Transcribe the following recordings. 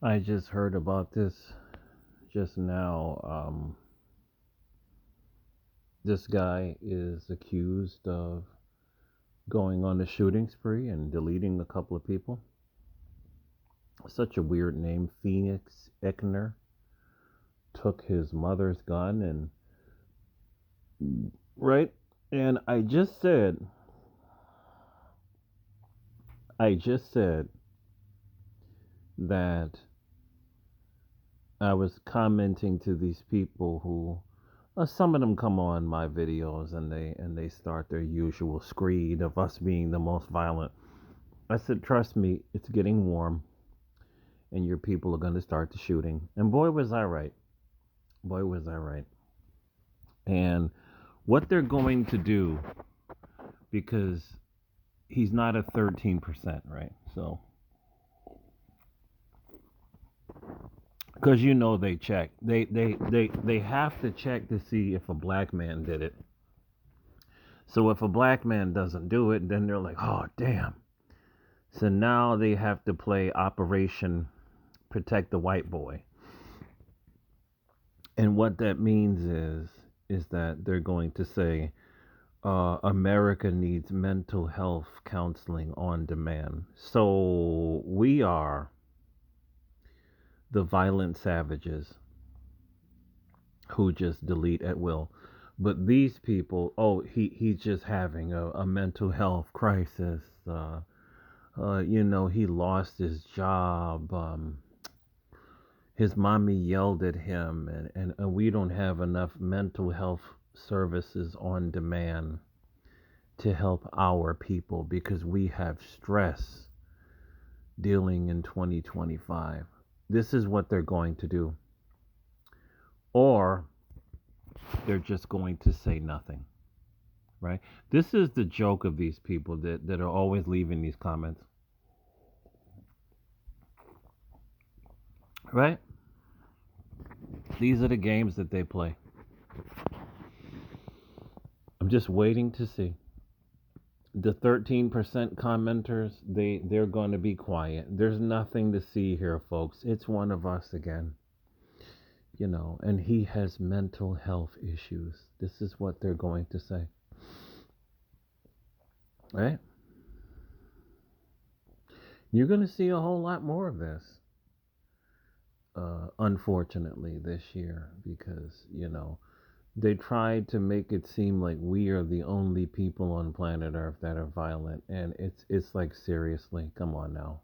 I just heard about this just now. This guy is accused of going on a shooting spree and deleting a couple of people. Such a weird name. Phoenix Eckner took his mother's gun and, right? And I just said that I was commenting to these people who some of them come on my videos and they start their usual screed of us being the most violent. I said, trust me, it's getting warm, and your people are going to start the shooting. And boy, was I right. Boy, was I right. And what they're going to do, because he's not a 13%, right? So, because they check, they have to check to see if a black man did it. So if a black man doesn't do it, then they're like, oh damn. So now they have to play Operation Protect the White Boy. And what that means is that they're going to say America needs mental health counseling on demand. So we are the violent savages who just delete at will. But these people, oh, he's just having a mental health crisis. He lost his job. His mommy yelled at him, and we don't have enough mental health services on demand to help our people because we have stress dealing in 2025. This is what they're going to do. Or they're just going to say nothing, right? This is the joke of these people that are always leaving these comments, right? These are the games that they play. I'm just waiting to see. The 13% commenters, they're going to be quiet. There's nothing to see here, folks. It's one of us again. And he has mental health issues. This is what they're going to say. Right? You're going to see a whole lot more of this, unfortunately, this year, because, they tried to make it seem like we are the only people on planet Earth that are violent. And it's like, seriously, come on now.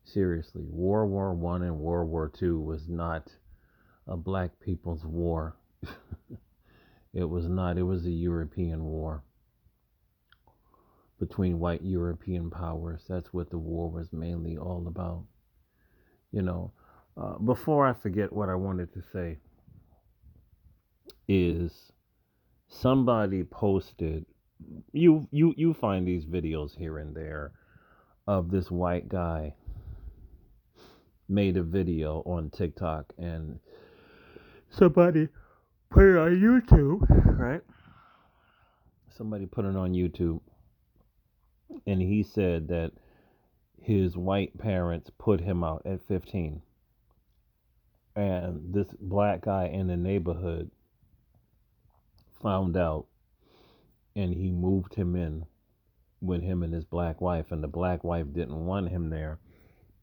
Seriously, World War One and World War Two was not a black people's war. It was not. It was a European war between white European powers. That's what the war was mainly all about. You know, before I forget, what I wanted to say is somebody posted. You find these videos here and there of this white guy made a video on TikTok, and somebody put it on YouTube, right? Somebody put it on YouTube, and he said that his white parents put him out at 15, and this black guy in the neighborhood found out, and he moved him in with him and his black wife, and the black wife didn't want him there,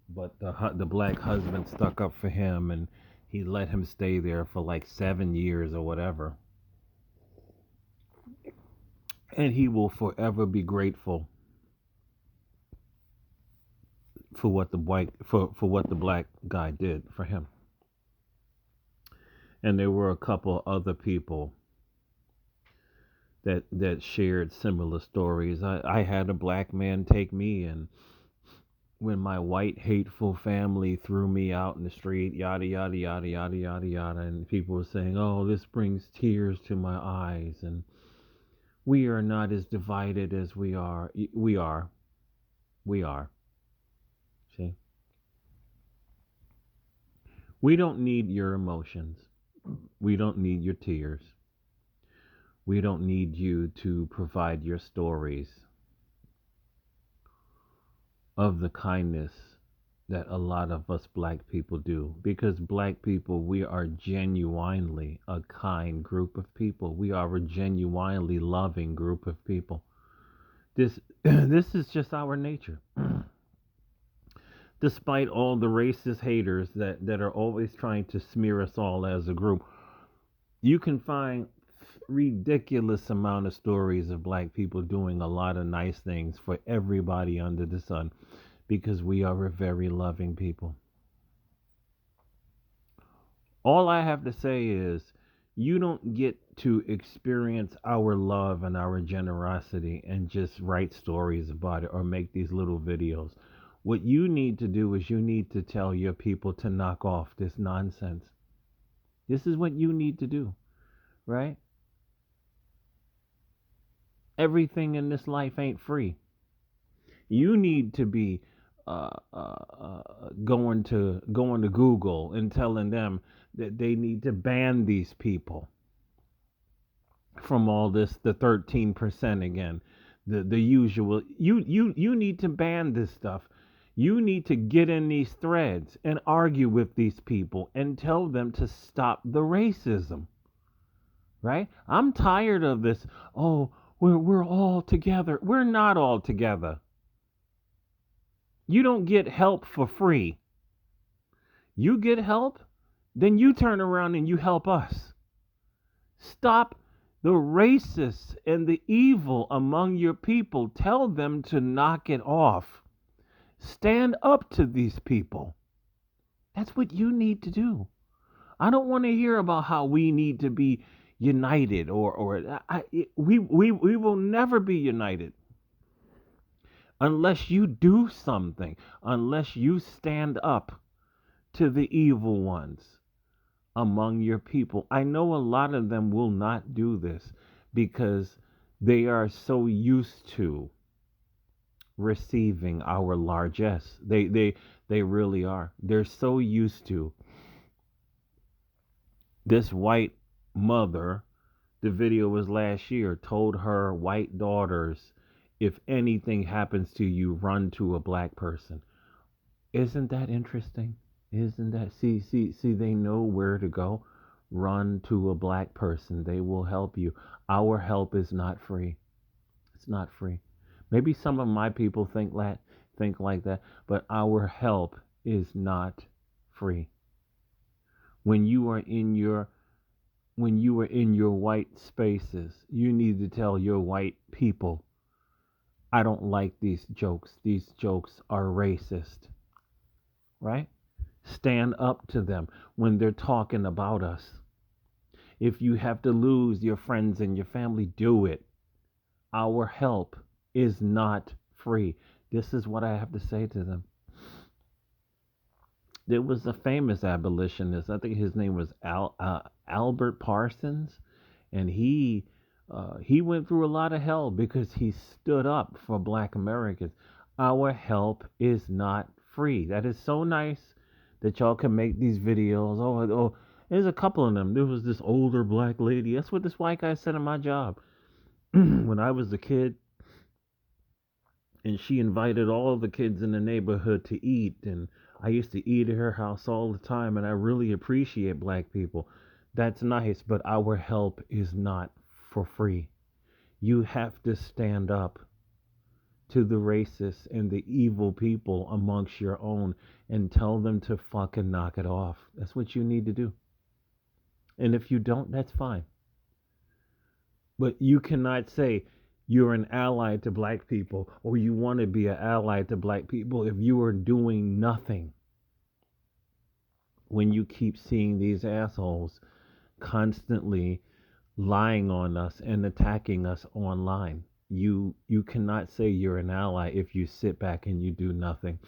but the black husband stuck up for him, and he let him stay there for like 7 years or whatever, and he will forever be grateful for what the what the black guy did for him. And there were a couple other people that shared similar stories. I had a black man take me, and when my white hateful family threw me out in the street, yada yada yada yada yada yada, and people were saying, "Oh, this brings tears to my eyes," and we are not as divided as we are. We are. See, we don't need your emotions. We don't need your tears. We don't need you to provide your stories of the kindness that a lot of us black people do, because black people, we are genuinely a kind group of people. We are a genuinely loving group of people. This this is just our nature. Despite all the racist haters that are always trying to smear us all as a group, you can find ridiculous amount of stories of black people doing a lot of nice things for everybody under the sun, because we are a very loving people. All I have to say is, you don't get to experience our love and our generosity and just write stories about it or make these little videos. What you need to do is, you need to tell your people to knock off this nonsense. This is what you need to do, right? Everything in this life ain't free. You need to be going to Google and telling them that they need to ban these people from all this, the 13% again, the usual. You need to ban this stuff. You need to get in these threads and argue with these people and tell them to stop the racism. Right? I'm tired of this. Oh, we're all together. We're not all together. You don't get help for free. You get help, then you turn around and you help us. Stop the racists and the evil among your people. Tell them to knock it off. Stand up to these people. That's what you need to do. I don't want to hear about how we need to be united, we will never be united unless you do something, unless you stand up to the evil ones among your people. I know a lot of them will not do this because they are so used to receiving our largesse. They really are. They're so used to this white mother. The video was last year, told her white daughters, if anything happens to you, run to a black person. Isn't that interesting? Isn't that, see, they know where to go. Run to a black person. They will help you. Our help is not free. It's not free. Maybe some of my people think like that, but our help is not free. When you are in your white spaces, you need to tell your white people, I don't like these jokes. These jokes are racist. Right? Stand up to them when they're talking about us. If you have to lose your friends and your family, do it. Our help is not free. This is what I have to say to them. There was a famous abolitionist. I think his name was Albert Parsons, and he went through a lot of hell because he stood up for Black Americans. Our help is not free. That is so nice that y'all can make these videos. Oh, there's a couple of them. There was this older black lady. That's what this white guy said in my job when I was a kid, and she invited all the kids in the neighborhood to eat, and I used to eat at her house all the time, and I really appreciate black people. That's nice, but our help is not for free. You have to stand up to the racists and the evil people amongst your own and tell them to fucking knock it off. That's what you need to do. And if you don't, that's fine. But you cannot say you're an ally to black people or you want to be an ally to black people if you are doing nothing. When you keep seeing these assholes constantly lying on us and attacking us online, you cannot say you're an ally if you sit back and you do nothing.